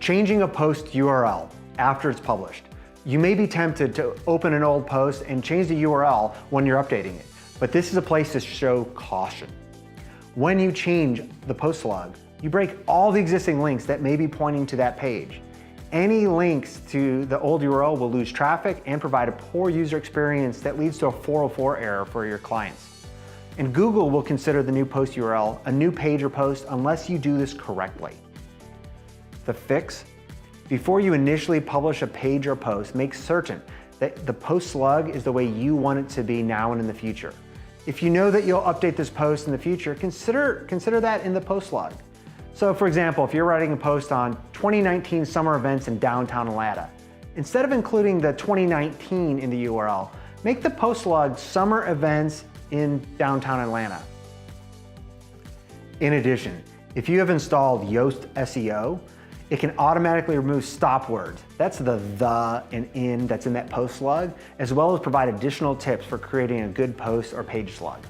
Changing a post URL after it's published. You may be tempted to open an old post and change the URL when you're updating it, but this is a place to show caution. When you change the post log, you break all the existing links that may be pointing to that page. Any links to the old URL will lose traffic and provide a poor user experience that leads to a 404 error for your clients. And Google will consider the new post URL a new page or post unless you do this correctly. The fix: before you initially publish a page or post, make certain that the post slug is the way you want it to be now and in the future. If you know that you'll update this post in the future, consider that in the post slug. So for example, if you're writing a post on 2019 summer events in downtown Atlanta, instead of including the 2019 in the URL, make the post log summer events in downtown Atlanta. In addition, if you have installed Yoast SEO, it can automatically remove stop words. That's the and in that's in that post slug, as well as provide additional tips for creating a good post or page slug.